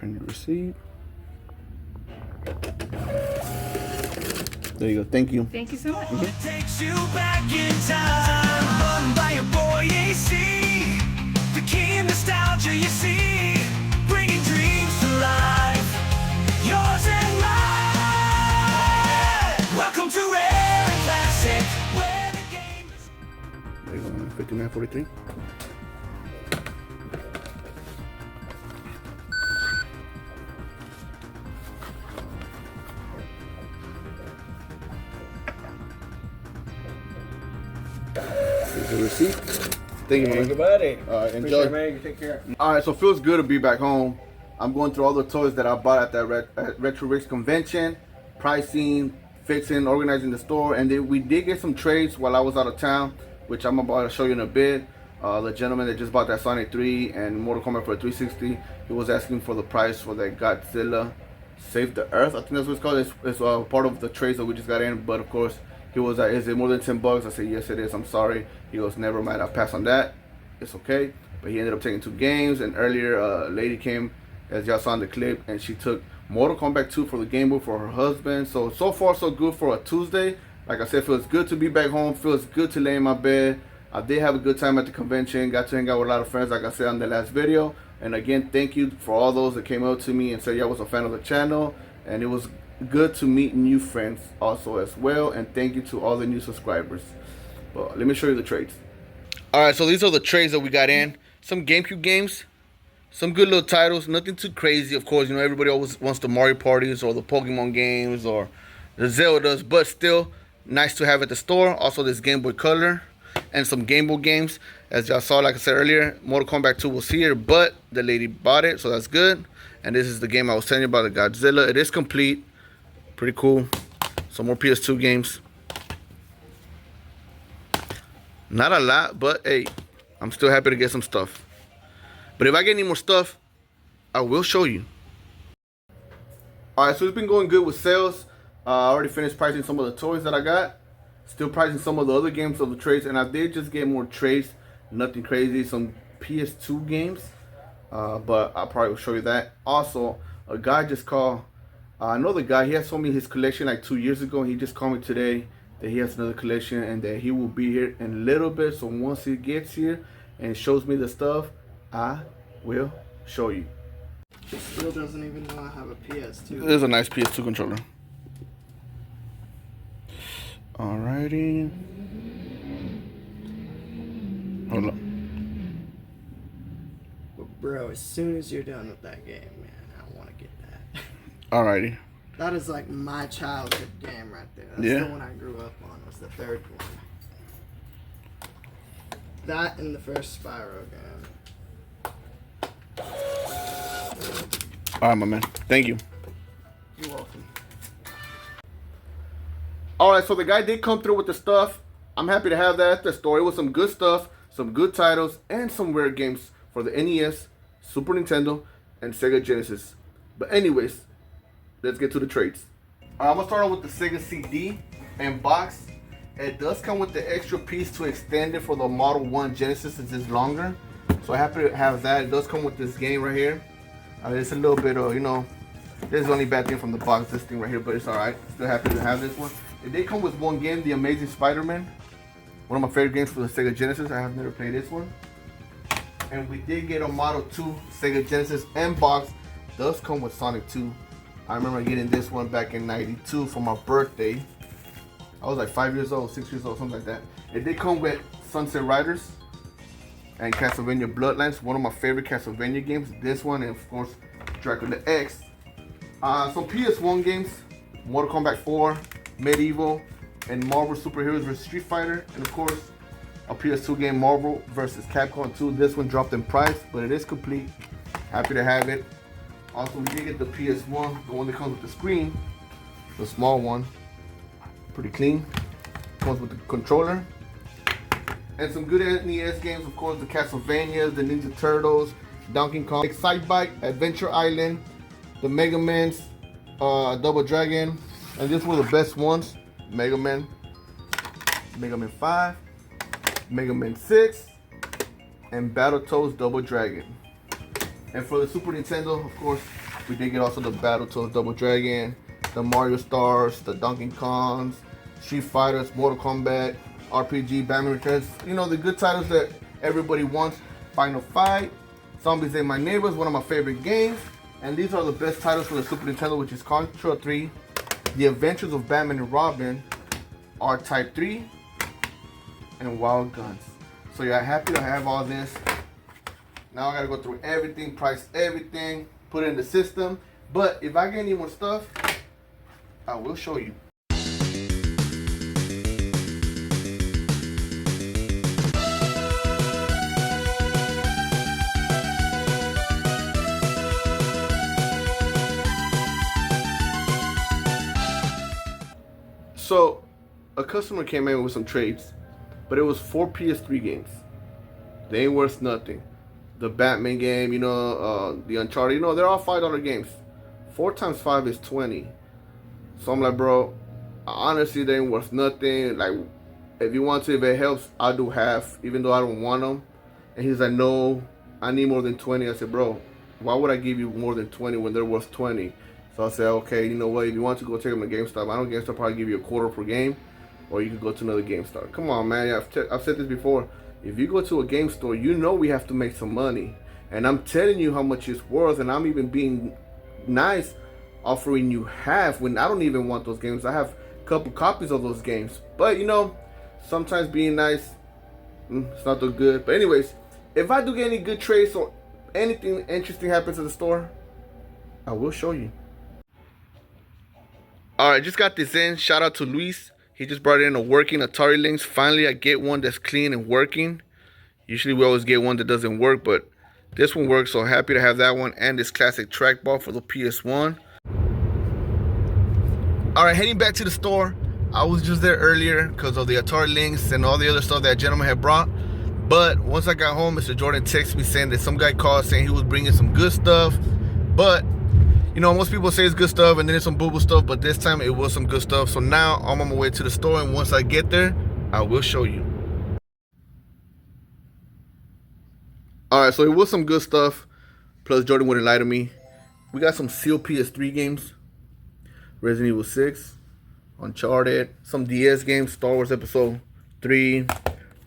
And your receipt. There you go. Thank you. Thank you so much. Okay. Takes you back in time, run by your boy AC. The key in nostalgia you see, bringing dreams to life, yours and mine. Welcome to RareNClassic, where the game is. There you go, man. 59.43. Here's the receipt. Thank you, man. Good buddy. All right, enjoy. Appreciate it, man. You take care. All right, so it feels good to be back home. I'm going through all the toys that I bought at that Retro Rich convention, pricing, fixing, organizing the store, and then we did get some trades while I was out of town, which I'm about to show you in a bit. The gentleman that just bought that Sonic 3 and Mortal Kombat for a 360, he was asking for the price for that Godzilla Save the Earth. I think that's what it's called. It's part of the trades that we just got in, but of course, he was like, is it more than 10 bucks? I said, yes, it is. I'm sorry. He goes, never mind. I'll pass on that. It's okay. But he ended up taking 2 games. And earlier, a lady came, as y'all saw in the clip, and she took Mortal Kombat 2 for the Game Boy for her husband. So far, so good for a Tuesday. Like I said, feels good to be back home. Feels good to lay in my bed. I did have a good time at the convention. Got to hang out with a lot of friends, like I said on the last video. And again, thank you for all those that came up to me and said y'all was a fan of the channel. And it was good to meet new friends also as well, and thank you to all the new subscribers. But let me show you the trades. All right, so these are the trades that we got in. Some GameCube games, some good little titles, nothing too crazy. Of course, you know, everybody always wants the Mario parties or the Pokemon games or the Zeldas, but still nice to have at the store. Also this Game Boy Color and some Game Boy games. As y'all saw, like I said earlier, Mortal Kombat 2 was here, but the lady bought it, so that's good. And this is the game I was telling you about, the Godzilla. It is complete. Pretty cool. Some more PS2 games. Not a lot, but hey, I'm still happy to get some stuff. But if I get any more stuff, I will show you. Alright, so it's been going good with sales. I already finished pricing some of the toys that I got. Still pricing some of the other games of the trades. And I did just get more trades. Nothing crazy. Some PS2 games. But I'll probably show you that. Also, a guy just called. I know the guy, he had told me his collection like 2 years ago. He just called me today that he has another collection and that he will be here in a little bit. So once he gets here and shows me the stuff, I will show you. He still doesn't even know I have a PS2. There's a nice PS2 controller. Alrighty. Hold up. But bro, as soon as you're done with that game, man, I want to get that. Alrighty. That is like my childhood game right there. That's Yeah. the one I grew up on. Was the third one. That and the first Spyro game. Alright, my man. Thank you. You're welcome. Alright, so the guy did come through with the stuff. I'm happy to have that at the store. It was some good stuff, some good titles, and some rare games for the NES, Super Nintendo, and Sega Genesis. But anyways, let's get to the trades. I'm going to start off with the Sega CD and box. It does come with the extra piece to extend it for the Model 1 Genesis since it's longer. So I'm happy to have that. It does come with this game right here. It's a little bit of, you know, this is the only bad thing from the box, this thing right here, but it's alright. Still happy to have this one. It did come with one game, The Amazing Spider-Man. One of my favorite games for the Sega Genesis. I have never played this one. And we did get a Model 2 Sega Genesis and box. Does come with Sonic 2. I remember getting this one back in '92 for my birthday. I was like 5 years old, 6 years old, something like that. It did come with Sunset Riders and Castlevania Bloodlines, one of my favorite Castlevania games. This one, and of course, Dracula X. Some PS1 games, Mortal Kombat 4, Medieval, and Marvel Superheroes vs. Street Fighter. And of course, a PS2 game, Marvel vs. Capcom 2. This one dropped in price, but it is complete. Happy to have it. Also, we did get the PS1, the one that comes with the screen, the small one. Pretty clean. Comes with the controller. And some good NES games, of course, the Castlevanias, the Ninja Turtles, Donkey Kong, Excite Bike, Adventure Island, the Mega Man's, Double Dragon, and these were the best ones. Mega Man 5, Mega Man 6, and Battletoads Double Dragon. And for the Super Nintendo, of course, We did get also the Battletoads Double Dragon, the Mario Stars, the Donkey Kongs, Street Fighters, Mortal Kombat, RPG, Batman Returns. You know, the good titles that everybody wants. Final Fight, Zombies Ate My Neighbors, one of my favorite games. And these are the best titles for the Super Nintendo, which is Contra 3, The Adventures of Batman and Robin, R-Type 3, and Wild Guns. So yeah, happy to have all this. Now I gotta go through everything, price everything, put it in the system. But if I get any more stuff, I will show you. So, a customer came in with some trades, but it was 4 PS3 games. They ain't worth nothing. The Batman game, you know, the Uncharted, you know, they're all $5 games. 4 times 5 is 20. So I'm like, bro, honestly, they ain't worth nothing. Like, if you want to, if it helps, I'll do half, even though I don't want them. And he's like, no, I need more than 20. I said, bro, why would I give you more than 20 when they're worth 20? So I said, okay, you know what, if you want to go take them to GameStop, I know GameStop probably give you a quarter per game, or you can go to another GameStop. Come on, man, I've said this before. If you go to a game store, you know we have to make some money. And I'm telling you how much it's worth, and I'm even being nice, offering you half when I don't even want those games. I have a couple copies of those games. But, you know, sometimes being nice, it's not so good. But anyways, if I do get any good trades or anything interesting happens at the store, I will show you. Alright, just got this in. Shout out to Luis. He just brought in a working Atari Lynx. Finally, I get one that's clean and working. Usually we always get one that doesn't work, but this one works, so happy to have that one. And this classic trackball for the PS1. Alright, heading back to the store. I was just there earlier because of the Atari Lynx and all the other stuff that gentleman had brought. But once I got home, Mr. Jordan texted me saying that some guy called saying he was bringing some good stuff. But you know, most people say it's good stuff and then it's some boo-boo stuff, but this time it was some good stuff. So now I'm on my way to the store, and once I get there, I will show you. Alright, so it was some good stuff. Plus, Jordan wouldn't lie to me. We got some sealed PS3 games. Resident Evil 6, Uncharted, some DS games, Star Wars Episode 3,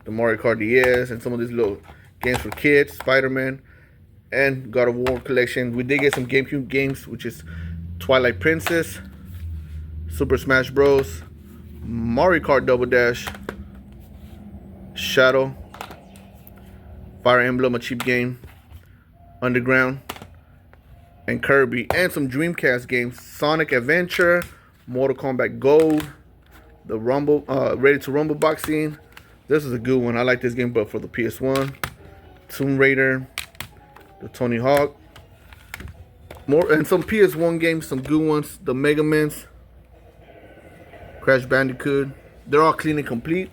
the Mario Kart DS, and some of these little games for kids, Spider-Man, and God of War collection. We did get some GameCube games, which is Twilight Princess, Super Smash Bros, Mario Kart Double Dash, Shadow, Fire Emblem, a cheap game, Underground, and Kirby, and some Dreamcast games, Sonic Adventure, Mortal Kombat Gold, the Rumble, Ready to Rumble boxing. This is a good one. I like this game, but for the PS1, Tomb Raider, the Tony Hawk, more, and some PS1 games, some good ones, the Mega Mans, Crash Bandicoot. They're all clean and complete.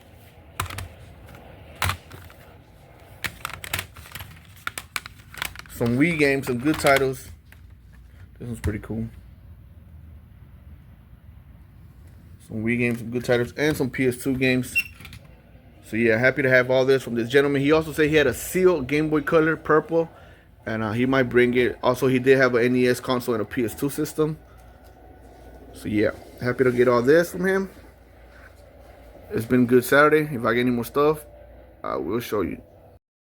Some Wii games, some good titles. This one's pretty cool. Some Wii games, some good titles, and some PS2 games. So yeah, happy to have all this from this gentleman. He also said he had a sealed Game Boy Color, purple, and he might bring it. Also, he did have an NES console and a PS2 system. So yeah, happy to get all this from him. It's been a good Saturday. If I get any more stuff, I will show you.